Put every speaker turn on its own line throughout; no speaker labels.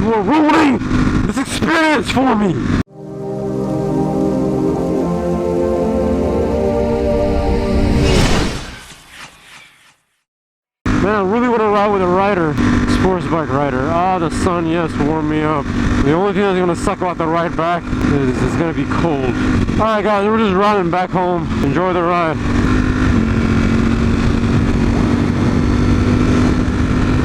You are ruining this experience for me. Man, I really want to ride with a rider. Sports bike rider. Ah, the sun, yes, warmed me up. The only thing that's going to suck about the ride back is it's going to be cold. Alright guys, we're just riding back home. Enjoy the ride.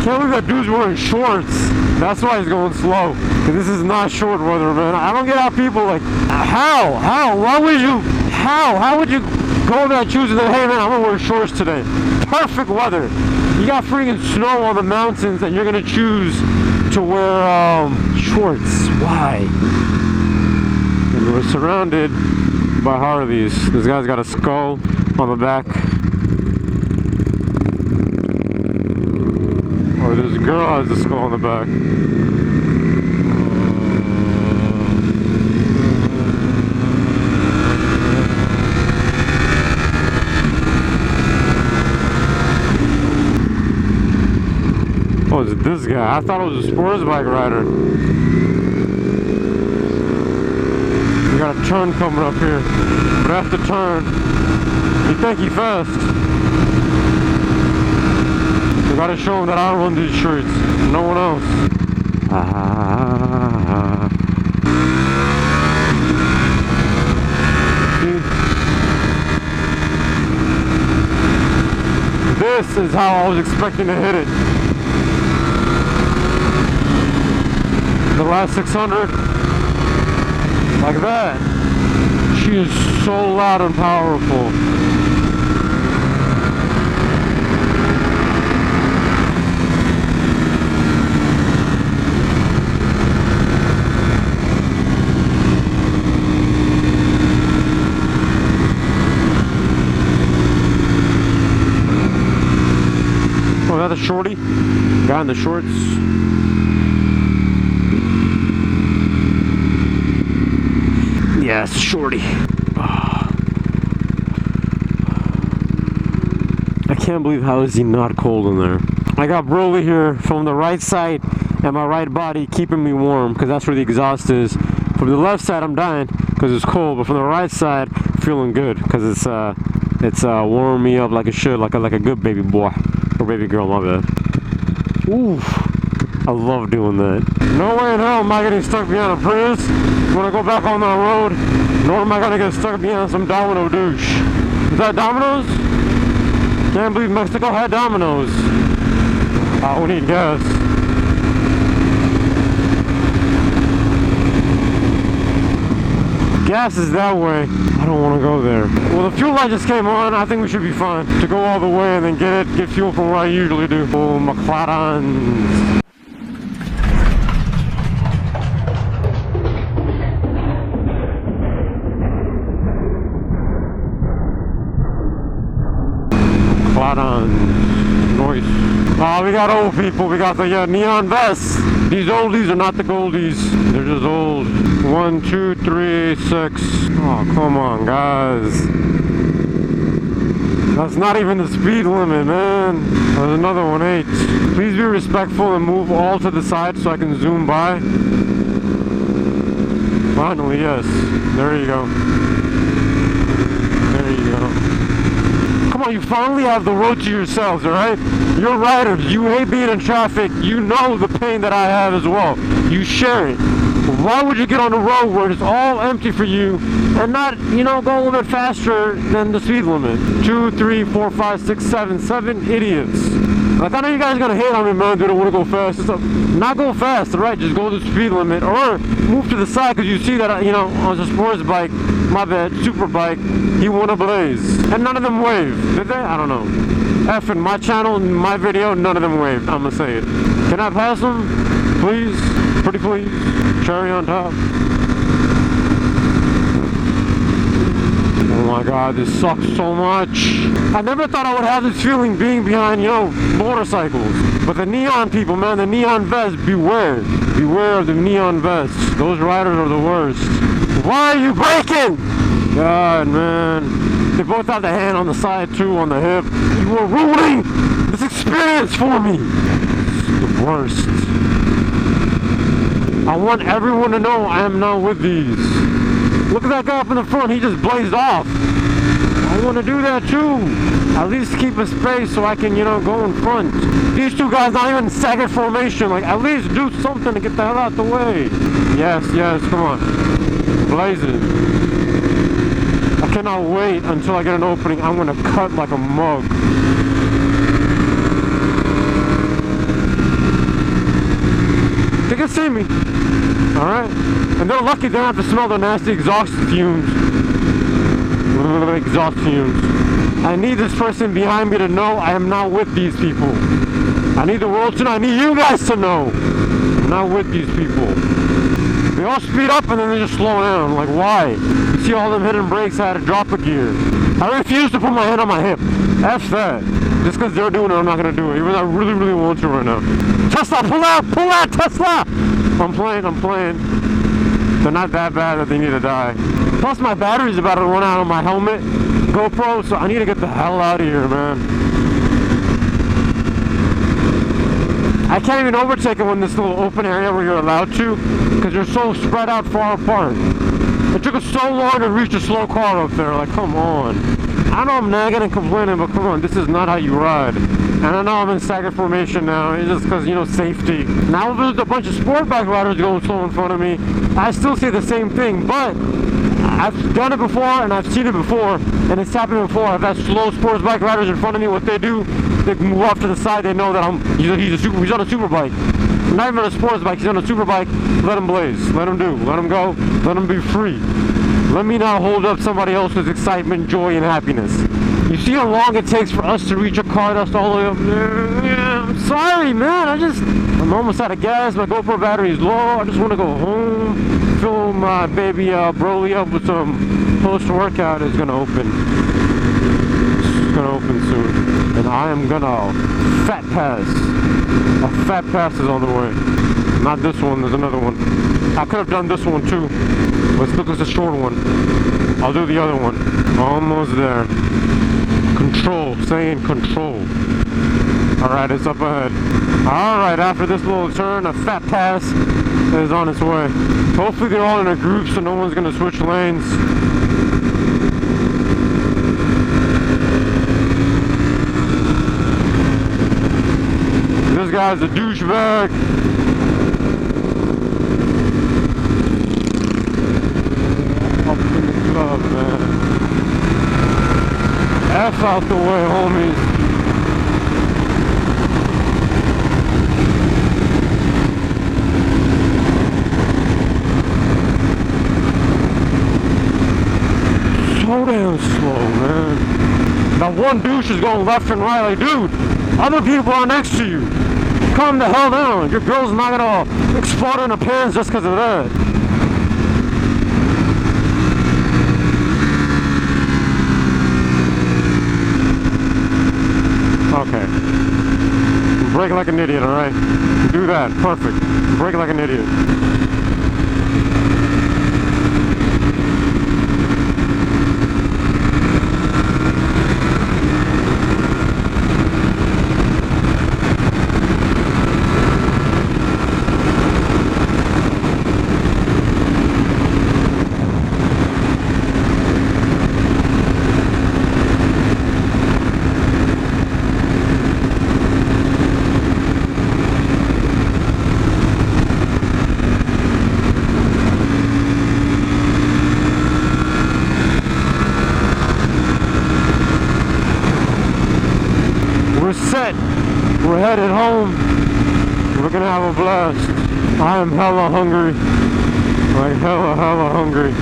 Can't believe that dude's wearing shorts. That's why he's going slow. This is not short weather, man. I don't get how people like, how? Why would you, how would you go there choosing that, hey man, I'm going to wear shorts today. Perfect weather. You got freaking snow on the mountains and you're gonna choose to wear shorts. Why? And we're surrounded by Harleys. This guy's got a skull on the back. Or this girl has a skull on the back. Oh, it's this guy. I thought it was a sports bike rider. We got a turn coming up here. But after turn, you think he fast. We gotta show him that I run these streets. No one else. See? This is how I was expecting to hit it. The last 600, like that. She is so loud and powerful. Oh, is that a shorty? Guy in the shorts. Yeah, it's a shorty. Oh. I can't believe how is he not cold in there. I got Broly here from the right side and my right body keeping me warm because that's where the exhaust is. From the left side I'm dying because it's cold, but from the right side feeling good because it's warming me up like it should, like a good baby boy or baby girl. My bad. Ooh, I love doing that. No way in hell am I getting stuck behind a Prius when I go back on that road, nor am I gonna get stuck behind some Domino douche. Is that Domino's? Can't believe Mexico had Domino's. We need gas. Gas is that way. I don't want to go there. Well, the fuel light just came on. I think we should be fine to go all the way and then get fuel from where I usually do. Oh, McLaren. Noise. Oh, we got old people. We got the neon vests. These oldies are not the goldies. They're just old. 1, 2, 3, 6. Oh, come on, guys. That's not even the speed limit, man. There's another one, 8. Please be respectful and move all to the side so I can zoom by. Finally, yes. There you go. There you go. Come on, you finally have the road to yourselves, alright? You're riders, you hate being in traffic, you know the pain that I have as well. You share it. Why would you get on the road where it's all empty for you and not, you know, go a little bit faster than the speed limit? 2, 3, 4, 5, 6, 7 idiots. Like, I know you guys are gonna hate on me, man, dude, I wanna go fast. Just, not go fast, alright? Just go the speed limit or move to the side because you see that, you know, on a sports bike, my bad, super bike, he won a blaze. And none of them waved, did they? I don't know. F in my channel, in my video, none of them waved, I'm gonna say it. Can I pass them? Please? Pretty please? Cherry on top. Oh my god, this sucks so much. I never thought I would have this feeling being behind, you know, motorcycles. But the neon people, man, the neon vests, beware. Beware of the neon vests. Those riders are the worst. Why are you braking? God, man. They both have the hand on the side too, on the hip. You are ruining this experience for me. It's the worst. I want everyone to know I am not with these. Look at that guy up in the front, he just blazed off. I want to do that too. At least keep a space so I can, you know, go in front. These two guys not even in second formation. Like, at least do something to get the hell out the way. Yes, yes, come on. Blaze it. I cannot wait until I get an opening. I'm going to cut like a mug. They can see me. Alright? And they're lucky they don't have to smell the nasty exhaust fumes. Exhaust fumes. I need this person behind me to know I am not with these people. I need the world to know. I need you guys to know I'm not with these people. They all speed up and then they just slow down. Like, why? You see all them hidden brakes, I had to drop a gear. I refuse to put my hand on my hip. F that. Just because they're doing it, I'm not going to do it. Even though I really, really want to right now. Tesla, pull out! Pull out, Tesla! I'm playing. They're not that bad that they need to die. Plus, my battery's about to run out on my helmet, GoPro, so I need to get the hell out of here, man. I can't even overtake them in this little open area where you're allowed to, because you're so spread out far apart. It took us so long to reach a slow car up there, like, come on. I know I'm nagging and complaining, but come on, this is not how you ride. And I know I'm in second formation now, it's just because, you know, safety. Now if there's a bunch of sport bike riders going slow in front of me, I still say the same thing, but I've done it before and I've seen it before, and it's happened before. I've had slow sports bike riders in front of me. What they do, they move off to the side. They know that he's on a super bike. Not even a sports bike. He's on a super bike. Let him blaze. Let him do. Let him go. Let him be free. Let me not hold up somebody else's excitement, joy, and happiness. You see how long it takes for us to reach a car that's all the way up there? Yeah, I'm sorry, man. I'm almost out of gas. My GoPro battery is low. I just want to go home. Fill my baby Broly up with some post-workout. It's gonna open. It's gonna open soon, and I am gonna fat pass. A fat pass is on the way. Not this one. There's another one. I could have done this one too. Let's look at the short one. I'll do the other one. Almost there. Control. Saying control. Alright, it's up ahead. Alright, after this little turn, a fat pass is on its way. Hopefully they're all in a group so no one's gonna switch lanes. This guy's a douchebag. Up in the club, man. F out the way, homies. So damn slow, man. That one douche is going left and right like, dude, other people are next to you. Calm the hell down. Your girl's not gonna explode in her pants just because of that. Okay. Brake like an idiot, alright? Do that. Perfect. Brake like an idiot. We're set. We're headed home. We're gonna have a blast. I am hella hungry. Like hella hungry.